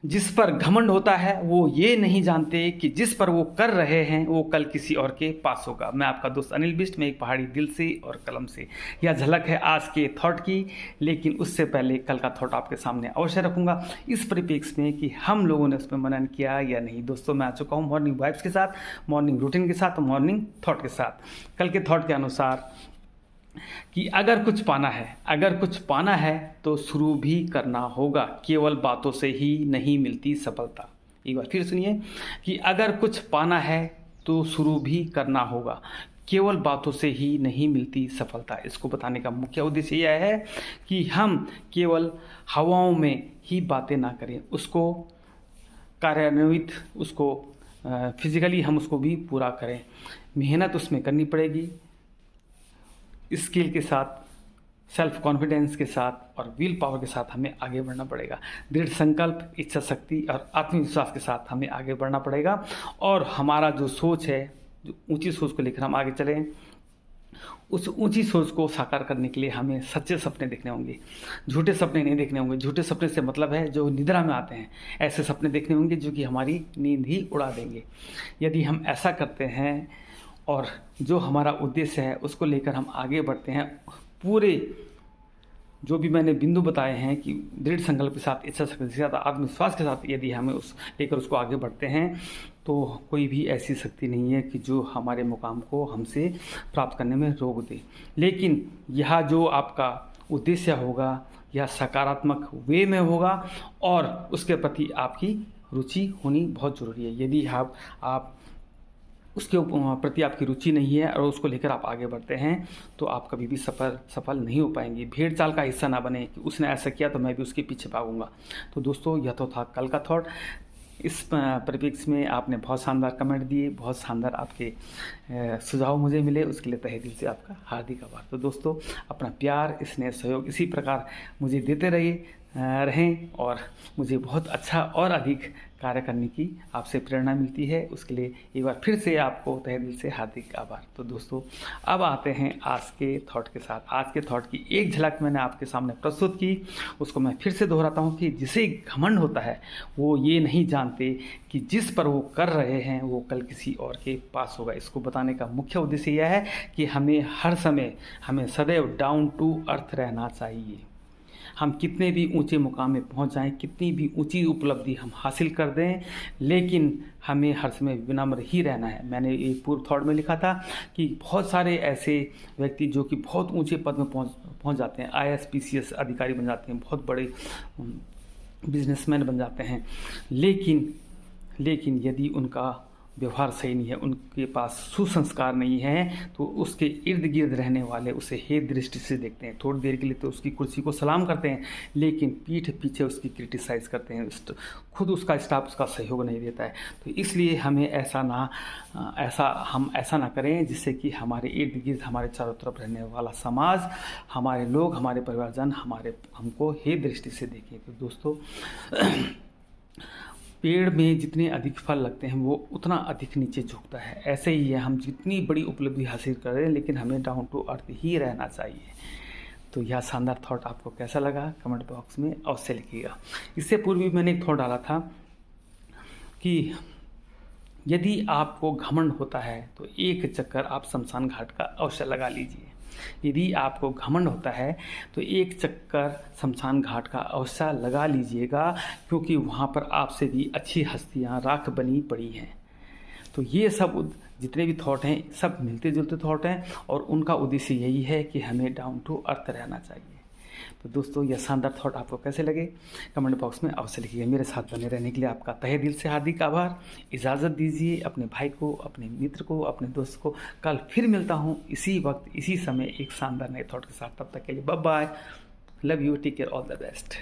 जिस पर घमंड होता है वो ये नहीं जानते कि जिस पर वो कर रहे हैं वो कल किसी और के पास होगा। मैं आपका दोस्त अनिल बिष्ट में एक पहाड़ी दिल से और कलम से। यह झलक है आज के थॉट की, लेकिन उससे पहले कल का थॉट आपके सामने अवश्य रखूंगा इस परिप्रेक्ष्य में कि हम लोगों ने उसमें मनन किया या नहीं। दोस्तों, मैं आ चुका हूँ मॉर्निंग वाइब्स के साथ, मॉर्निंग रूटीन के साथ, मॉर्निंग थॉट के साथ। कल के थॉट के अनुसार कि अगर कुछ पाना है तो शुरू भी करना होगा, केवल बातों से ही नहीं मिलती सफलता। एक बार फिर सुनिए कि अगर कुछ पाना है तो शुरू भी करना होगा, केवल बातों से ही नहीं मिलती सफलता। इसको बताने का मुख्य उद्देश्य यह है कि हम केवल हवाओं में ही बातें ना करें, उसको कार्यान्वित, उसको फिजिकली हम उसको भी पूरा करें। मेहनत उसमें करनी पड़ेगी, स्किल के साथ, सेल्फ कॉन्फिडेंस के साथ और विल पावर के साथ हमें आगे बढ़ना पड़ेगा। दृढ़ संकल्प, इच्छा शक्ति और आत्मविश्वास के साथ हमें आगे बढ़ना पड़ेगा। और हमारा जो सोच है, जो ऊंची सोच को लेकर हम आगे चलें, उस ऊंची सोच को साकार करने के लिए हमें सच्चे सपने देखने होंगे, झूठे सपने नहीं देखने होंगे। झूठे सपने से मतलब है जो निद्रा में आते हैं, ऐसे सपने देखने होंगे जो कि हमारी नींद ही उड़ा देंगे। यदि हम ऐसा करते हैं और जो हमारा उद्देश्य है उसको लेकर हम आगे बढ़ते हैं, पूरे जो भी मैंने बिंदु बताए हैं कि दृढ़ संकल्प के साथ, इच्छा शक्ति के साथ, आत्मविश्वास के साथ यदि हमें उस लेकर उसको आगे बढ़ते हैं तो कोई भी ऐसी शक्ति नहीं है कि जो हमारे मुकाम को हमसे प्राप्त करने में रोक दे। लेकिन यह जो आपका उद्देश्य होगा यह सकारात्मक वे में होगा और उसके प्रति आपकी रुचि होनी बहुत ज़रूरी है। यदि आप उसके प्रति आपकी रुचि नहीं है और उसको लेकर आप आगे बढ़ते हैं तो आप कभी भी सफल नहीं हो पाएंगे। भेड़ चाल का हिस्सा ना बने कि उसने ऐसा किया तो मैं भी उसके पीछे भागूंगा। तो दोस्तों, यह तो था कल का थॉट। इस परिप्रेक्ष्य में आपने बहुत शानदार कमेंट दिए, बहुत शानदार आपके सुझाव मुझे मिले, उसके लिए तहे दिल से आपका हार्दिक आभार। तो दोस्तों, अपना प्यार, स्नेह, सहयोग इसी प्रकार मुझे देते रहें और मुझे बहुत अच्छा और अधिक कार्य करने की आपसे प्रेरणा मिलती है। उसके लिए एक बार फिर से आपको तहे दिल से हार्दिक आभार। तो दोस्तों, अब आते हैं आज के थॉट के साथ। आज के थॉट की एक झलक मैंने आपके सामने प्रस्तुत की, उसको मैं फिर से दोहराता हूँ कि जिसे घमंड होता है वो ये नहीं जानते कि जिस पर वो कर रहे हैं वो कल किसी और के पास होगा। इसको बताने का मुख्य उद्देश्य यह है कि हमें सदैव डाउन टू अर्थ रहना चाहिए। हम कितने भी ऊंचे मुकाम में पहुंच जाएं, कितनी भी ऊंची उपलब्धि हम हासिल कर दें, लेकिन हमें हर समय विनम्र ही रहना है। मैंने एक पूर्व थॉट में लिखा था कि बहुत सारे ऐसे व्यक्ति जो कि बहुत ऊंचे पद में पहुंच जाते हैं, IAS PCS अधिकारी बन जाते हैं, बहुत बड़े बिजनेसमैन बन जाते हैं, लेकिन यदि उनका व्यवहार सही नहीं है, उनके पास सुसंस्कार नहीं है, तो उसके इर्द गिर्द रहने वाले उसे हे दृष्टि से देखते हैं। थोड़ी देर के लिए तो उसकी कुर्सी को सलाम करते हैं, लेकिन पीठ पीछे उसकी क्रिटिसाइज़ करते हैं। खुद उसका स्टाफ उसका सहयोग नहीं देता है। तो इसलिए हमें ऐसा ना करें जिससे कि हमारे इर्द गिर्द, हमारे चारों तरफ रहने वाला समाज, हमारे लोग, हमारे परिवारजन हमको हे दृष्टि से देखें। तो दोस्तों, पेड़ में जितने अधिक फल लगते हैं वो उतना अधिक नीचे झुकता है। ऐसे ही है, हम जितनी बड़ी उपलब्धि हासिल करें लेकिन हमें डाउन टू अर्थ ही रहना चाहिए। तो यह शानदार थॉट आपको कैसा लगा कमेंट बॉक्स में अवश्य लिखिएगा। इससे पूर्व भी मैंने एक थॉट डाला था कि यदि आपको घमंड होता है तो एक चक्कर आप शमशान घाट का अवश्य लगा लीजिए। यदि आपको घमंड होता है तो एक चक्कर शमशान घाट का अवश्य लगा लीजिएगा, क्योंकि वहाँ पर आपसे भी अच्छी हस्तियाँ राख बनी पड़ी हैं। तो ये सब जितने भी थॉट हैं सब मिलते जुलते थॉट हैं और उनका उद्देश्य यही है कि हमें डाउन टू अर्थ रहना चाहिए। तो दोस्तों, यह शानदार थॉट आपको कैसे लगे कमेंट बॉक्स में अवश्य लिखिए। मेरे साथ बने रहने के लिए आपका तहे दिल से हार्दिक आभार। इजाज़त दीजिए अपने भाई को, अपने मित्र को, अपने दोस्त को। कल फिर मिलता हूँ इसी वक्त, इसी समय एक शानदार नए थॉट के साथ। तब तक के लिए bye bye, love you, take care, all the best.